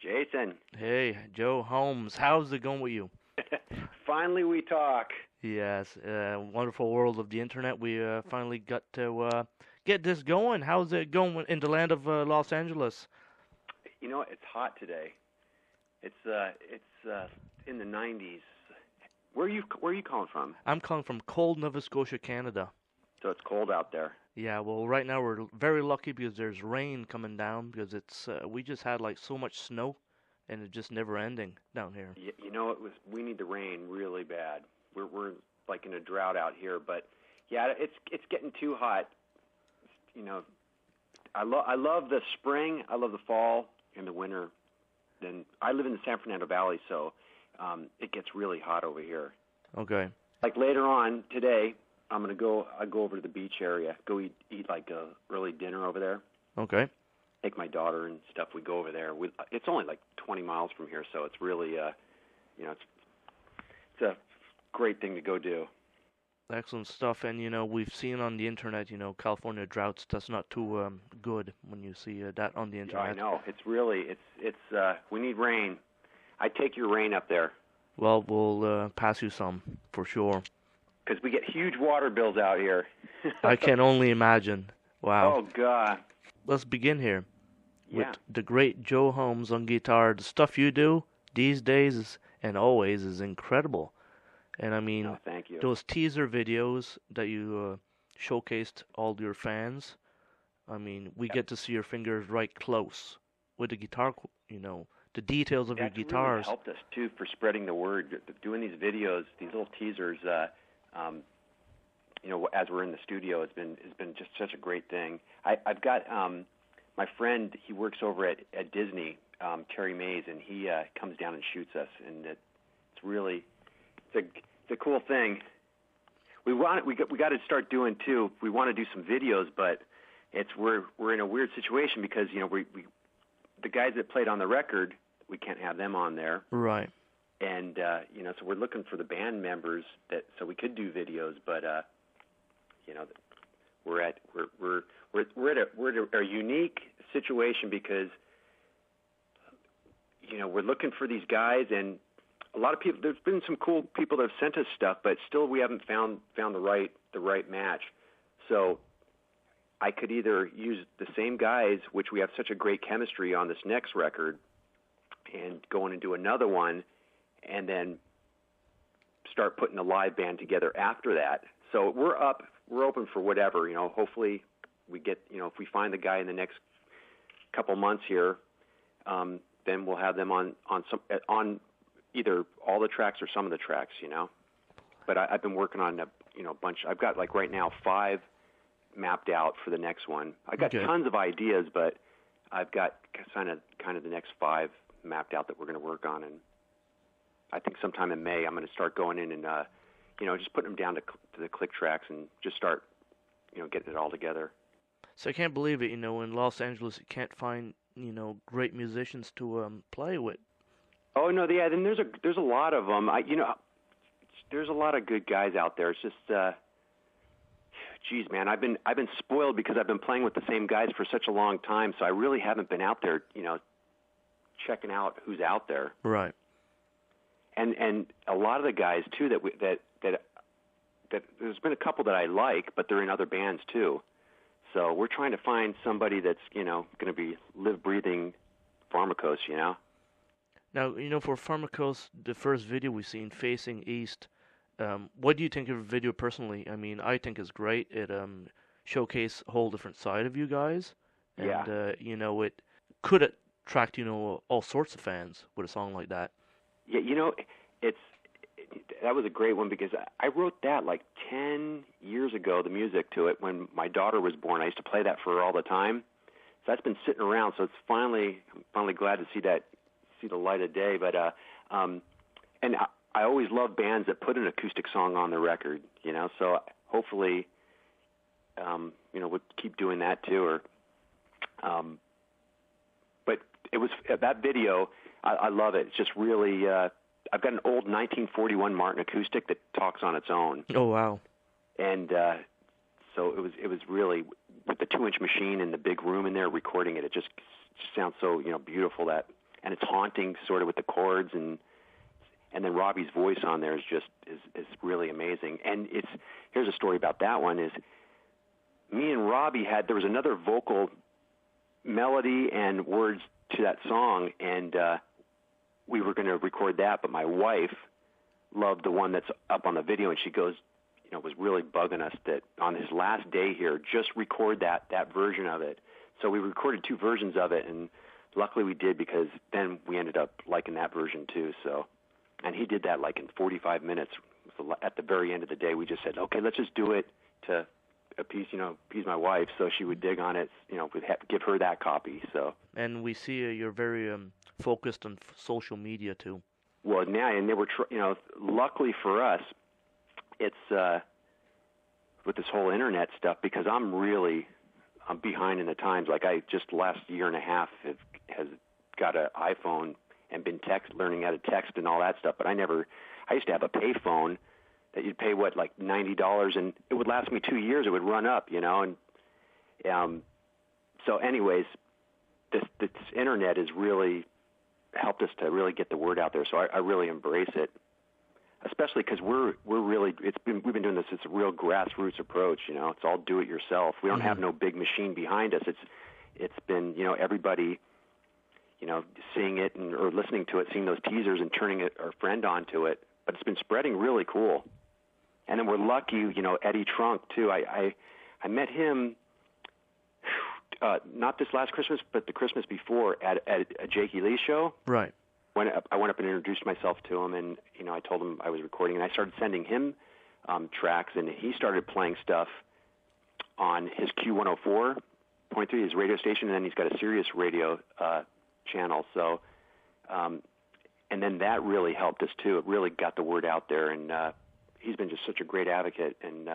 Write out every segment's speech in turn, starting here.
Jason. Hey, Joe Holmes, how's it going with you? Finally we talk. Yes, wonderful world of the internet. We finally got to get this going. How's it going in the land of Los Angeles? You know, it's hot today. It's in the 90s. Where are you calling from? I'm calling from cold Nova Scotia, Canada. So it's cold out there. Yeah, well, right now we're very lucky because there's rain coming down because it's we just had like so much snow and it's just never ending down here. You know, we need the rain really bad. We're like in a drought out here, but yeah, it's getting too hot. You know, I love the spring, I love the fall and the winter. Then I live in the San Fernando Valley, so it gets really hot over here. Okay. Like later on today, I go over to the beach area, go eat like a early dinner over there. Okay. Take my daughter and stuff. We go over there. It's only like 20 miles from here, so it's really it's a great thing to go do. Excellent stuff. And we've seen on the internet, California droughts. That's not too good when you see that on the Yeah, internet. I know. It's really we need rain. I take your rain up there Well, we'll pass you some for sure. because we get huge water bills out here. I can only imagine. Wow. Oh God. Let's begin here with Yeah. the great Joe Holmes on guitar. The stuff you do these days and always is incredible. And I mean, No, thank you. those teaser videos that you showcased all your fans. I mean, we get to see your fingers right close with the guitar. The details of your That's really guitars. helped us too for spreading the word. Doing these videos, these little teasers. As we're in the studio, has been just such a great thing. I've got my friend. He works over at Disney, Terry Mays, and he comes down and shoots us, and it's really it's a cool thing. We got to start doing too. We want to do some videos, but we're in a weird situation because we the guys that played on the record, we can't have them on there. Right. And so we're looking for the band members so we could do videos, but we're at a unique situation because we're looking for these guys, and a lot of people. There's been some cool people that have sent us stuff, but still we haven't found the right match. So I could either use the same guys, which we have such a great chemistry on this next record, and go in and do another one, and then start putting a live band together after that. So we're open for whatever, hopefully we get, if we find the guy in the next couple months here, then we'll have them on either all the tracks or some of the tracks, But I've been working on a bunch. I've got like right now 5 mapped out for the next one. I got tons of ideas, but I've got kind of the next 5 mapped out that we're going to work on, and I think sometime in May I'm going to start going in and just putting them down to the click tracks and just start getting it all together. So I can't believe it. In Los Angeles, you can't find great musicians to play with. Oh no, yeah. Then there's a lot of them. There's a lot of good guys out there. It's just, geez, man, I've been spoiled because I've been playing with the same guys for such a long time. So I really haven't been out there, checking out who's out there. Right. And a lot of the guys too that there's been a couple that I like, but they're in other bands too. So we're trying to find somebody that's going to be live breathing Farmikos, Now, for Farmikos, the first video we've seen, Facing East, what do you think of the video personally? I mean, I think it's great. It showcased a whole different side of you guys. And, it could attract, all sorts of fans with a song like that. Yeah, that was a great one because I wrote that like 10 years ago, the music to it, when my daughter was born. I used to play that for her all the time. So that's been sitting around, so I'm finally glad to see the light of day. But and I always love bands that put an acoustic song on the record, so hopefully we'll keep doing that too. But it was that video, I love it. It's just really I've got an old 1941 Martin acoustic that talks on its own. Oh wow! And so it was really with the 2-inch machine in the big room in there recording it. It just sounds so beautiful. That and it's haunting sort of with the chords, and then Robbie's voice on there is really amazing. And here's a story about that one is me and Robbie there was another vocal melody and words to that song, and we were going to record that, but my wife loved the one that's up on the video, and she goes, was really bugging us that on his last day here, just record that version of it. So we recorded 2 versions of it, and luckily we did, because then we ended up liking that version too. So, and he did that like in 45 minutes. At the very end of the day, we just said, okay, let's just do it to appease my wife, so she would dig on it. We'd have to give her that copy. So. And we see you're very focused on social media too. Well, now, and they were, luckily for us, it's with this whole internet stuff, because I'm behind in the times. Like I just last year and a half has got an iPhone and been learning how to text and all that stuff. But I used to have a pay phone that you'd pay like $90, and it would last me 2 years. It would run up, and so anyways, this internet has really helped us to really get the word out there. So I really embrace it. Especially because we've been doing this. It's a real grassroots approach. It's all do it yourself. We don't have no big machine behind us. It's been everybody, seeing it or listening to it, seeing those teasers and turning our friend onto it. But it's been spreading really cool. And then we're lucky, Eddie Trunk too. I met him not this last Christmas, but the Christmas before at a Jakey Lee show. Right. I went up and introduced myself to him, and I told him I was recording, and I started sending him tracks, and he started playing stuff on his Q104.3, his radio station, and then he's got a Sirius radio channel. So, and then that really helped us too. It really got the word out there, and he's been just such a great advocate, and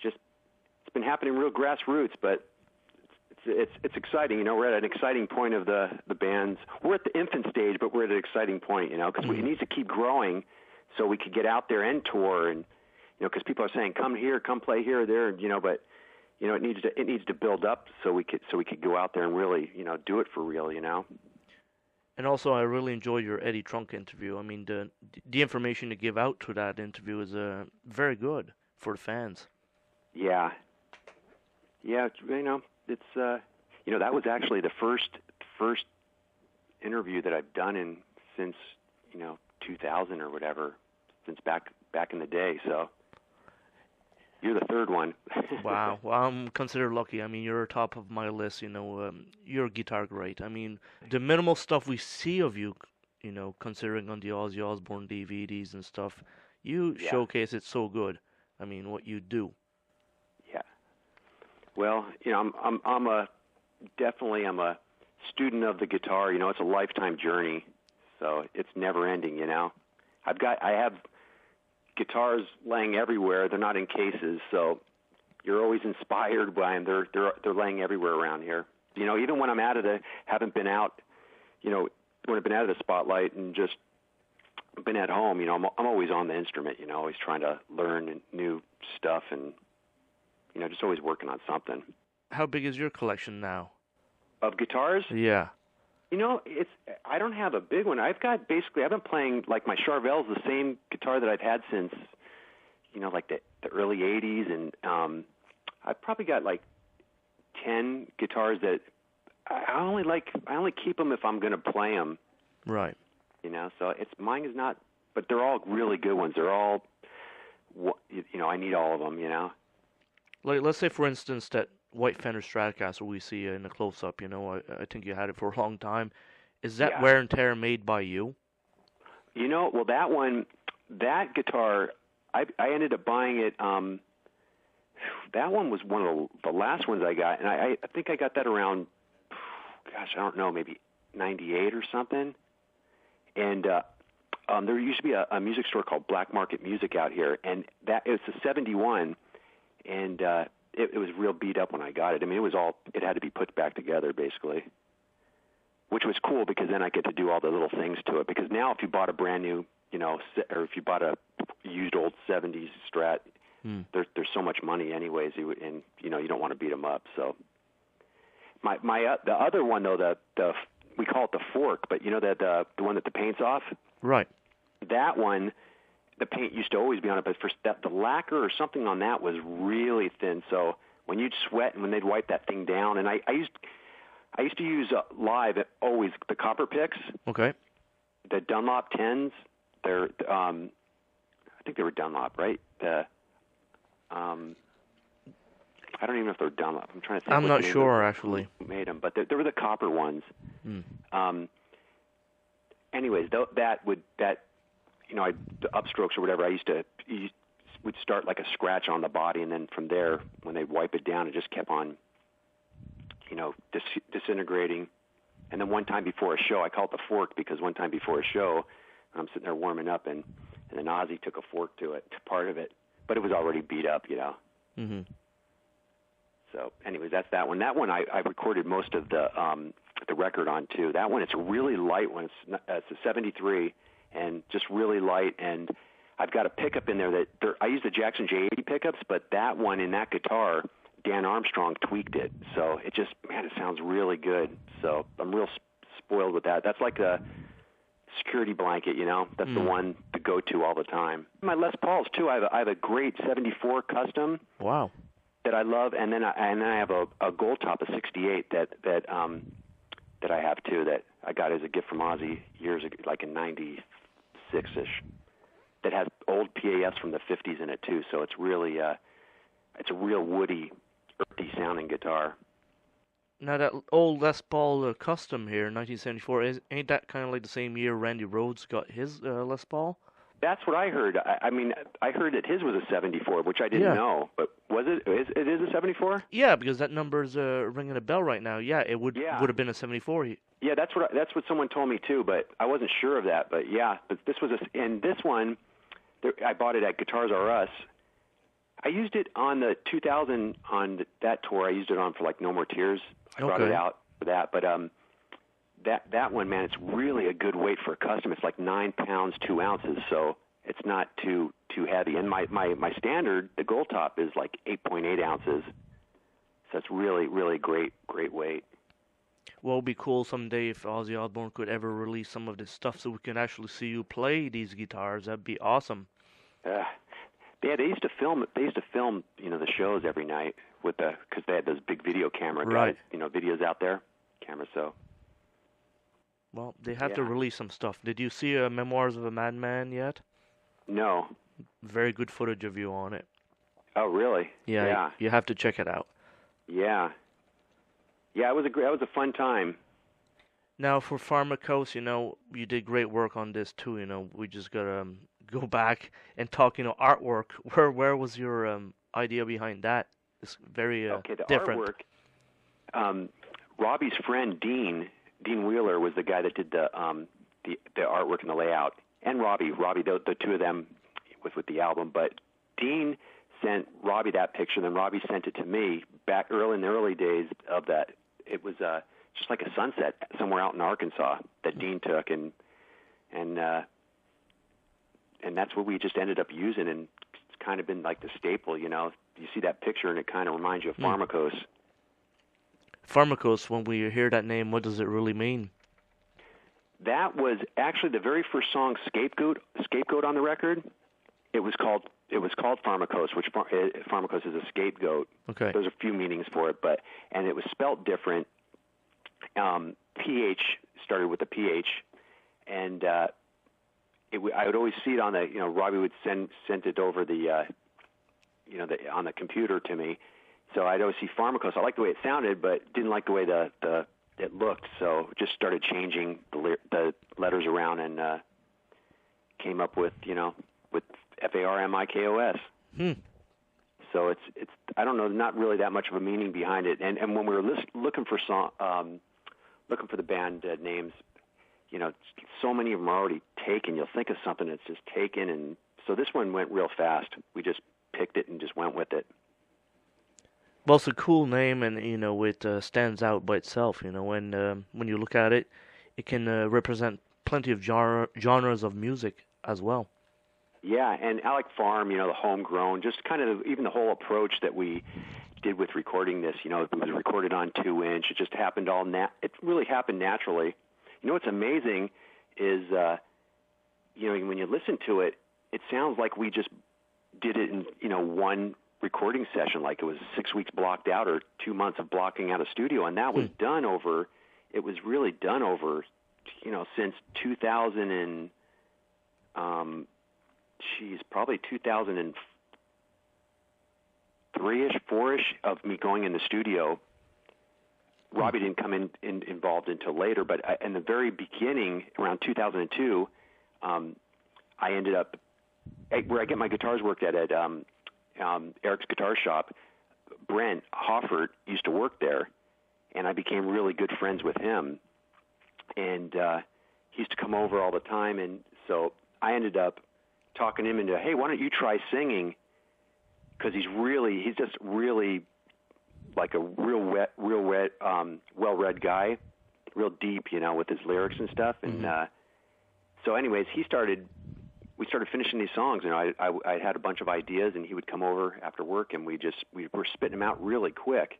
it's been happening real grassroots, but. It's exciting, we're at an exciting point of the band's. We're at the infant stage, but we're at an exciting point, because we need to keep growing so we could get out there and tour, and because people are saying come here, come play here or there, but it needs to build up so we could go out there and really do it for real, And also, I really enjoyed your Eddie Trunk interview. I mean, the information to give out to that interview is very good for the fans. Yeah. It's that was actually the first interview that I've done since 2000 or whatever, since back in the day. So you're the third one. Wow. Well, I'm considered lucky. I mean, you're top of my list. You're guitar great. I mean, the minimal stuff we see of you, considering on the Ozzy Osbourne DVDs and stuff, you showcase it so good. I mean, what you do. Well, I'm a student of the guitar. It's a lifetime journey, so it's never ending. I have guitars laying everywhere. They're not in cases, so you're always inspired by them. They're laying everywhere around here. Even when haven't been out, when I've been out of the spotlight and just been at home, I'm always on the instrument. Always trying to learn new stuff and. Just always working on something. How big is your collection now? Of guitars? Yeah. I don't have a big one. I've been playing, like my Charvel's the same guitar that I've had since, like the early 80s, and I've probably got like 10 guitars that I only keep them if I'm going to play them. Right. So mine is not, but they're all really good ones. They're all, I need all of them, Like, let's say, for instance, that white Fender Stratocaster we see in the close-up, I think you had it for a long time. Is that wear and tear made by you? Well, that guitar, I ended up buying it. That one was one of the last ones I got, and I think I got that around, I don't know, maybe 98 or something. And there used to be a music store called Black Market Music out here, and it was a 71. And it was real beat up when I got it. I mean, it had to be put back together, basically, which was cool because then I get to do all the little things to it. Because now if you bought a brand new, or if you bought a used old 70s Strat, there's so much money anyways, and you don't want to beat them up. So the other one, though, the we call it the fork, but you know that the one that the paint's off. Right. That one, the paint used to always be on it, but the lacquer or something on that was really thin. So when you'd sweat and when they'd wipe that thing down, and I used to use live always the copper picks. Okay. The Dunlop 10s. They're I think they were Dunlop, right? I don't even know if they're Dunlop. I'm trying to think. I'm not sure, actually. Who made them, but they were the copper ones. Anyways, the upstrokes or whatever, we'd start like a scratch on the body, and then from there, when they'd wipe it down, it just kept on, disintegrating. And then one time before a show, I call it the fork because one time before a show, I'm sitting there warming up, and then Ozzy took a fork to part of it, but it was already beat up, Mm-hmm. So, anyways, that's that one. That one I recorded most of the record on too. That one, it's a really light one. It's a 73, and just really light. And I've got a pickup in there I use the Jackson J80 pickups, but that one in that guitar, Dan Armstrong tweaked it. So it sounds really good. So I'm real spoiled with that. That's like a security blanket, That's the one to go to all the time. My Les Pauls too. I have a great 74 custom. Wow. That I love, and then I have a gold top of 68 that I have too, that I got as a gift from Ozzy years ago, like in '96ish. That has old PAS from the '50s in it too, so it's really it's a real woody, earthy sounding guitar. Now that old Les Paul custom here, 1974, ain't that kind of like the same year Randy Rhoads got his Les Paul? That's what I heard. I heard that his was a 74, which I didn't know. But was it? It is a 74? Yeah, because that number's ringing a bell right now. Yeah, it would have been a 74. Yeah, that's what someone told me too, but I wasn't sure of that. But yeah, this was and this one, I bought it at Guitars R Us. I used it on the 2000 on that tour. I used it on for like No More Tears. I brought it out for that, but that one, man, it's really a good weight for a custom. It's like 9 pounds 2 ounces, so it's not too heavy. And my standard, the gold top, is like 8.8 ounces, so it's really, really great weight. Well, it'd be cool someday if Ozzy Osbourne could ever release some of this stuff so we can actually see you play these guitars. That'd be awesome. They used to film. They used to film, the shows every night because they had those big video camera guys, videos out there, cameras. So. Well, they have to release some stuff. Did you see Memoirs of a Madman yet? No. Very good footage of you on it. Oh, really? Yeah. You have to check it out. Yeah. Yeah, it was a fun time. Now, for Farmikos, you did great work on this too. We just gotta go back and talk, artwork. Where was your idea behind that? It's very different. Artwork. Robbie's friend Dean Wheeler was the guy that did the artwork and the layout, and Robbie, the two of them with the album. But Dean sent Robbie that picture, then Robbie sent it to me back in the early days of that. It was just like a sunset somewhere out in Arkansas that Dean took, and that's what we just ended up using, and it's kind of been like the staple. You see that picture, and it kind of reminds you of Farmikos. Farmikos, when we hear that name, what does it really mean? That was actually the very first song, Scapegoat on the record. It was called Farmikos, which Farmikos is a scapegoat. Okay. There's a few meanings for it, and it was spelt different. PH started with a PH, and I would always see it on the, Robbie would send it over on the computer to me. So I'd always see Farmikos. I liked the way it sounded, but didn't like the way it looked. So just started changing the letters around and came up with Farmikos. So it's I don't know, not really that much of a meaning behind it. And when we were looking for the band names, so many of them are already taken. You'll think of something that's just taken, and so this one went real fast. We just picked it and just went with it. Well, it's a cool name, and it stands out by itself. When you look at it, it can represent plenty of genres of music as well. Yeah, and I like Farm, the homegrown, just kind of even the whole approach that we did with recording this. It was recorded on 2-inch. It just happened it really happened naturally. You know what's amazing is, you know, when you listen to it, it sounds like we just did it in, you know, one recording session, like it was 6 weeks blocked out or 2 months of blocking out a studio, and that was done over. It was really done over, you know, since 2000 and, probably 2003-ish, 4-ish of me going in the studio. Robbie didn't come involved until later, but in the very beginning, around 2002, I ended up where I get my guitars worked at Eric's Guitar Shop. Brent Hoffert used to work there, and I became really good friends with him. And he used to come over all the time, and so I ended up talking him into, hey, why don't you try singing? Because he's just really like a real well-read guy, real deep, you know, with his lyrics and stuff. And so anyways, we started finishing these songs, and I had a bunch of ideas, and he would come over after work, and we were spitting them out really quick.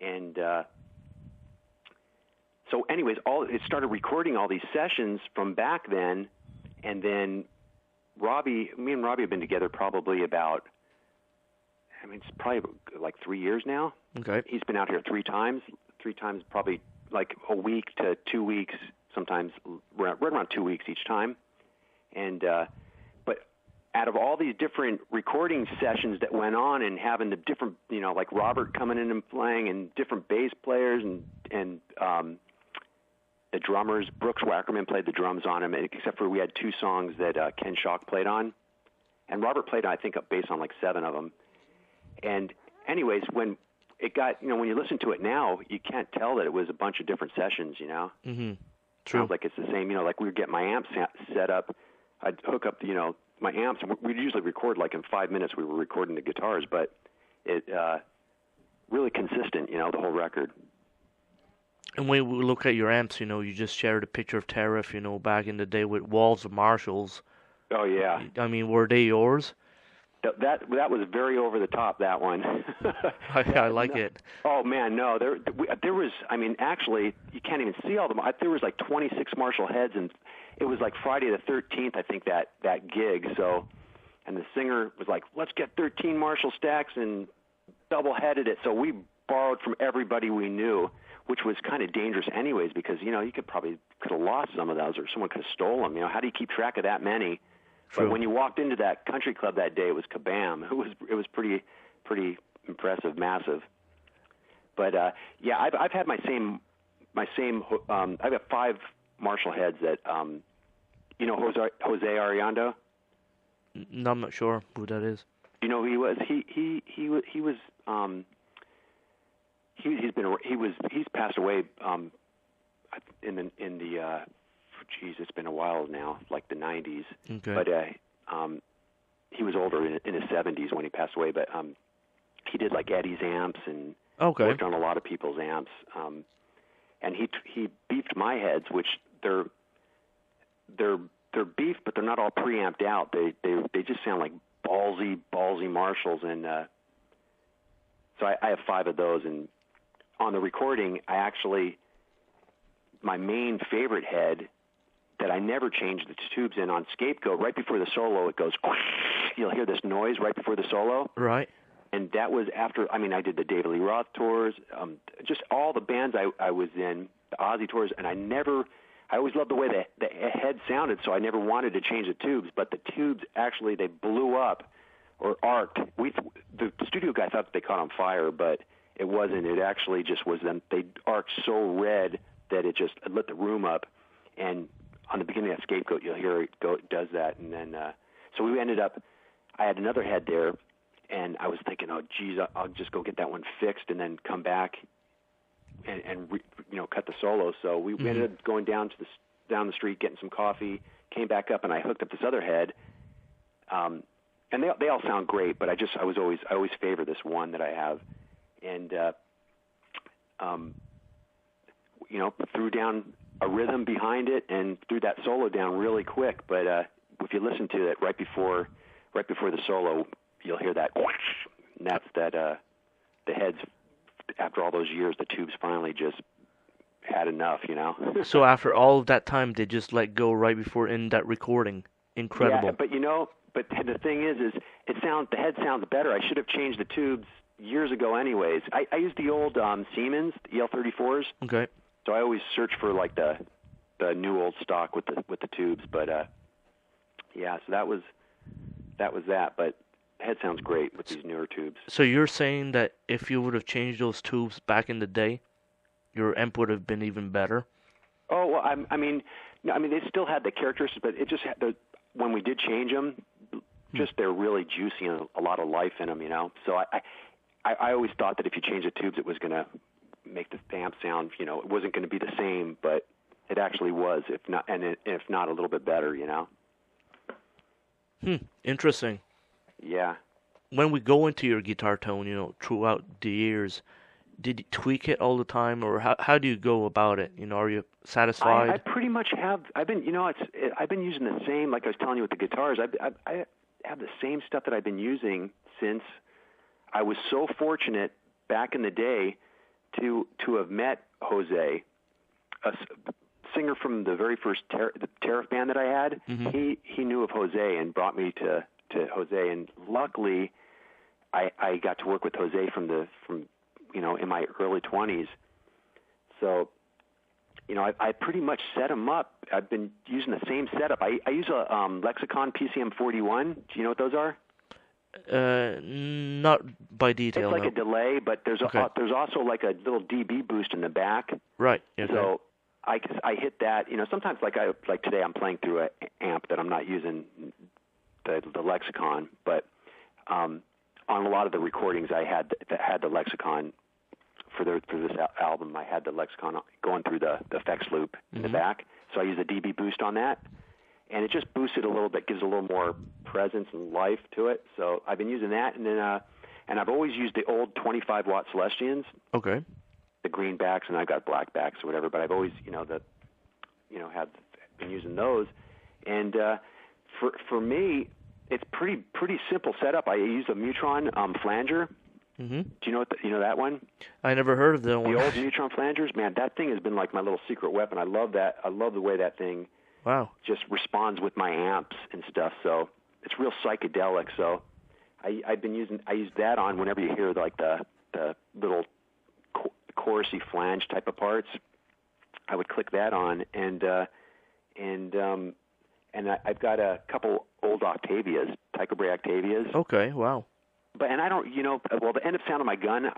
And so anyways, it started recording all these sessions from back then, and then me and Robbie have been together probably about, it's probably like 3 years now. Okay. He's been out here three times, probably like a week to 2 weeks, sometimes right around 2 weeks each time. And but out of all these different recording sessions that went on, and having the different, you know, like Robert coming in and playing, and different bass players, and the drummers, Brooks Wackerman played the drums on him, except for we had 2 songs that Ken Schock played on, and Robert played, I think, a bass on like 7 of them. And anyways, when it got, you know, when you listen to it now, you can't tell that it was a bunch of different sessions, you know. Mm-hmm. True. Sounds like it's the same, you know, like we would get my amps set up. I'd hook up, you know, my amps, and we'd usually record like in 5 minutes. We were recording the guitars, but it really consistent, you know, the whole record. And when we look at your amps, you know, you just shared a picture of Terriff, you know, back in the day with walls of Marshalls. Oh yeah. I mean, were they yours? That was very over the top, that one. I like it. Oh man, no, there was. I mean, actually, you can't even see all of them. There was like 26 Marshall heads, and it was like Friday the 13th, I think, that gig. So, and the singer was like, "Let's get 13 Marshall stacks," and double-headed it. So we borrowed from everybody we knew, which was kind of dangerous, anyways, because you know you could have lost some of those, or someone could have stolen them. You know, how do you keep track of that many? True. But when you walked into that country club that day, it was kabam. It was pretty impressive, massive. But yeah, I've had my same. I've got 5 Marshall heads that you know Jose Arellano. No, I'm not sure who that is. You know who he was? He's passed away in the geez, it's been a while now, like the 90s. Okay. But he was older in his 70s when he passed away. But he did like Eddie's amps and worked on a lot of people's amps. And he beefed my heads, which they're beefed, but they're not all preamped out. They just sound like ballsy Marshalls. And so I have 5 of those. And on the recording, my main favorite head that I never changed the tubes in on Scapegoat, right before the solo, it goes, you'll hear this noise right before the solo. Right. And that was after, I did the David Lee Roth tours, just all the bands I was in, the Ozzy tours, and I always loved the way the head sounded, so I never wanted to change the tubes, but the tubes actually, they blew up or arced. The studio guy thought they caught on fire, but it wasn't. It actually just was them. They arced so red that it lit the room up. And on the beginning of Scapegoat, you'll hear it does that. And then, so we ended up, I had another head there, and I was thinking, oh, geez, I'll just go get that one fixed and then come back and cut the solo. So we ended up going down the street, getting some coffee, came back up, and I hooked up this other head. And they all sound great, but I always favor this one that I have. And, threw down a rhythm behind it and threw that solo down really quick. But if you listen to it right before the solo, you'll hear that, and that's the heads. After all those years, the tubes finally just had enough, you know. So after all of that time, they just let go right before in that recording. Incredible. Yeah, but you know, but the thing is the head sounds better. I should have changed the tubes years ago, anyways. I used the old Siemens, the EL34s. Okay. So I always search for like the new old stock with the tubes. But yeah, so that was that. But head sounds great with these newer tubes. So you're saying that if you would have changed those tubes back in the day, your amp would have been even better? Oh well, I mean, they still had the characteristics, but it just had when we did change them, just they're really juicy and a lot of life in them, you know. So I always thought that if you change the tubes, it was going to make the amp sound, you know, it wasn't going to be the same, but it actually was, if not a little bit better, you know. Interesting. Yeah. When we go into your guitar tone, you know, throughout the years, did you tweak it all the time, or how do you go about it? You know, are you satisfied? I pretty much have. I've been using the same, like I was telling you with the guitars. I have the same stuff that I've been using since I was so fortunate back in the day to have met Jose, a singer from the very first the Terriff band that I had. Mm-hmm. He knew of Jose and brought me to Jose, and luckily I got to work with Jose from you know, in my early 20s. So, you know, I pretty much set him up. I've been using the same setup. I use a Lexicon PCM 41. Do you know what those are? Not by detail. It's like no. a delay, but there's also like a little dB boost in the back. Right. Okay. So I hit that. You know, sometimes like today I'm playing through an amp that I'm not using the Lexicon, but on a lot of the recordings I had the Lexicon for this album. I had the Lexicon going through the effects loop in the back, so I use a dB boost on that, and it just boosts it a little bit, gives a little more presence and life to it. So I've been using that, and then and I've always used the old 25-watt Celestians. Okay. The green backs, and I've got black backs or whatever, but I've always have been using those, and for me, it's pretty simple setup. I use a Mutron flanger. Mm-hmm. Do you know that one? I never heard of that one. The old Mutron flangers, man, that thing has been like my little secret weapon. I love that. I love the way that thing just responds with my amps and stuff. So it's real psychedelic. So I use that on whenever you hear like the little chorusy flange type of parts. I would click that on, and I've got a couple old Octavias, Tycho Brahe Octavias. Okay, wow. But I don't, the end of Sound of My Gun,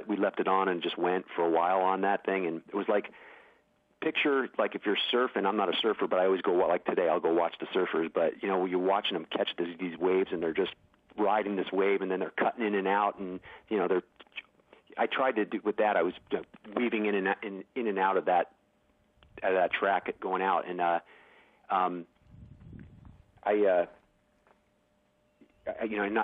we left it on and just went for a while on that thing, and it was like, picture like if you're surfing. I'm not a surfer, but I always go, like today, I'll go watch the surfers. But you're watching them catch these waves, and they're just riding this wave, and then they're cutting in and out, and I tried to do with that. I was weaving in and out of that track going out, and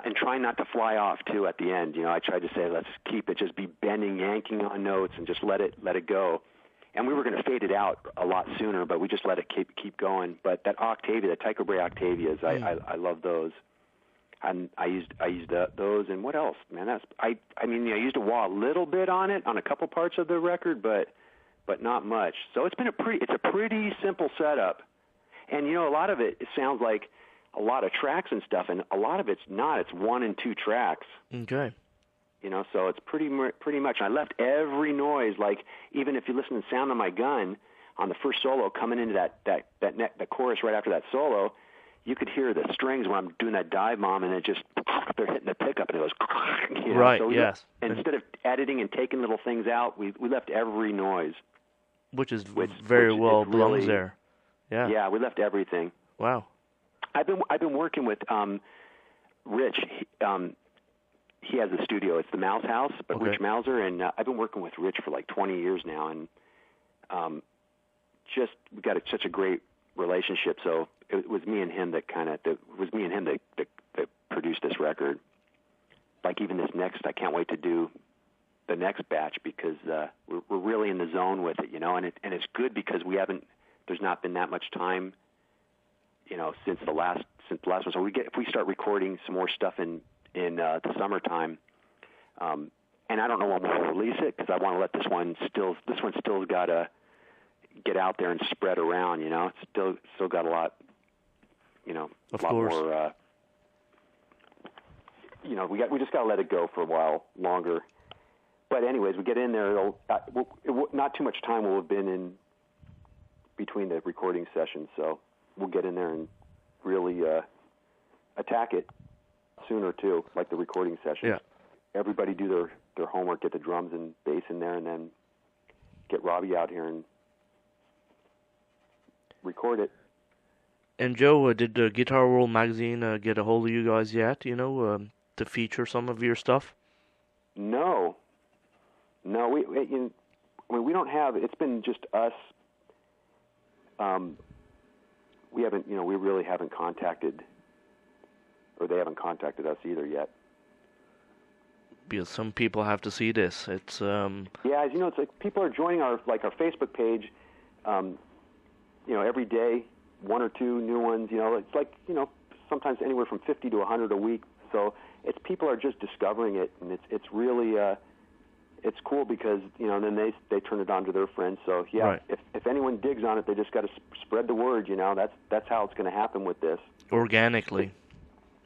and trying not to fly off too at the end. I tried to say, let's keep it, just be bending, yanking on notes, and just let it go. And we were going to fade it out a lot sooner, but we just let it keep going. But that Octavia, the Tycho Brahe Octavias, I love those. And I used those, and what else, man? I used a wah a little bit on it on a couple parts of the record, but not much. So it's a pretty simple setup. And a lot of it sounds like a lot of tracks and stuff, and a lot of it's not. It's 1 and 2 tracks. Okay. So it's pretty much. I left every noise, like even if you listen to Sound of My Gun on the first solo coming into that chorus right after that solo, you could hear the strings when I'm doing that dive bomb, and they're hitting the pickup, and it goes. Right. So yes. And instead of editing and taking little things out, we left every noise, which very well belongs really, there. Yeah. Yeah, we left everything. Wow. I've been working with Rich. He has a studio. It's the Mouse House, but okay. Rich Mauser, and I've been working with Rich for like 20 years now, and we got such a great relationship. So it was me and him that produced this record. Like even this next, I can't wait to do the next batch because we're really in the zone with it, and it's good because there's not been that much time, since the last one. So if we start recording some more stuff in the summertime, and I don't know when we'll release it because I want to let this one still's got to get out there and spread around. You know, it's still got a lot. You know, of a lot course. more. You know, we just got to let it go for a while longer. But anyways, we get in there. Not too much time will have been in between the recording sessions, so we'll get in there and really attack it sooner too, like the recording sessions. Yeah. Everybody do their homework, get the drums and bass in there, and then get Robbie out here and record it. And Joe, did the Guitar World magazine get a hold of you guys yet? You know, to feature some of your stuff? No, we don't have. It's been just us. We haven't, we really haven't contacted, or they haven't contacted us either yet. Because some people have to see this. It's yeah, as you know, it's like people are joining our Facebook page. Every day, one or two new ones. It's like sometimes anywhere from 50 to 100 a week. So it's people are just discovering it, and it's really it's cool because then they turn it on to their friends. So yeah, right. if anyone digs on it, they just got to spread the word. That's how it's going to happen with this. Organically.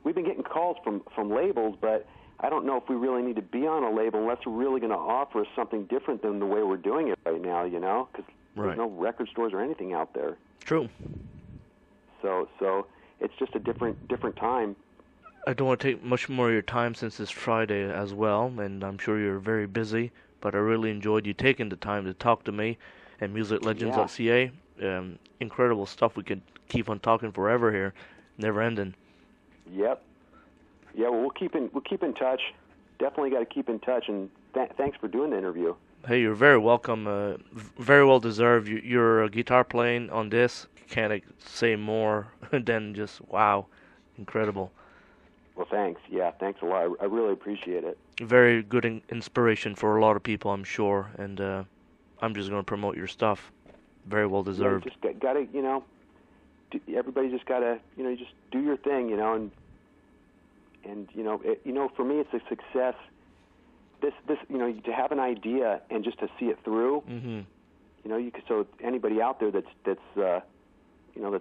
We've been getting calls from labels, but I don't know if we really need to be on a label unless we're really going to offer something different than the way we're doing it right now. Because there's no record stores or anything out there. True. So it's just a different time. I don't want to take much more of your time since it's Friday as well, and I'm sure you're very busy, but I really enjoyed you taking the time to talk to me and musiclegends.ca. Incredible stuff. We could keep on talking forever here, never ending. Yep. Yeah, well, we'll keep in touch. Definitely got to keep in touch, and thanks for doing the interview. Hey, you're very welcome. Very well deserved. Your guitar playing on this, can't say more than just wow, incredible. Well, thanks. Yeah, thanks a lot. I really appreciate it. Very good inspiration for a lot of people, I'm sure, and I'm just going to promote your stuff. Very well deserved. Yeah, just got to, everybody just got to, just do your thing, and for me, it's a success. This, to have an idea and just to see it through. Mm-hmm. So anybody out there that's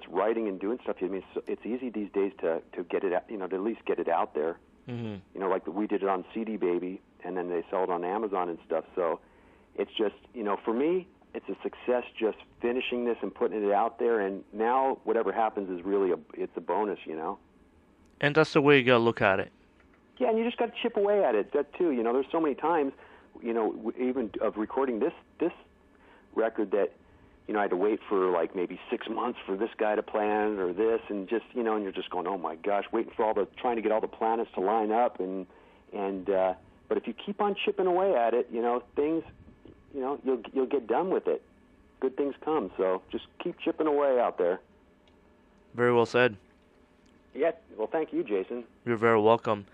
writing and doing stuff. I mean, it's easy these days to get it, to at least get it out there. Mm-hmm. Like we did it on CD Baby, and then they sell it on Amazon and stuff. So it's just, for me, it's a success just finishing this and putting it out there. And now whatever happens is really it's a bonus, And that's the way you gotta look at it. Yeah, and you just got to chip away at it. That too, there's so many times, even of recording this record that, I had to wait for like maybe 6 months for this guy to plan or this, and just, and you're just going, oh my gosh, waiting for trying to get all the planets to line up, and but if you keep on chipping away at it, things, you'll get done with it. Good things come, so just keep chipping away out there. Very well said. Yeah, well, thank you, Jason. You're very welcome.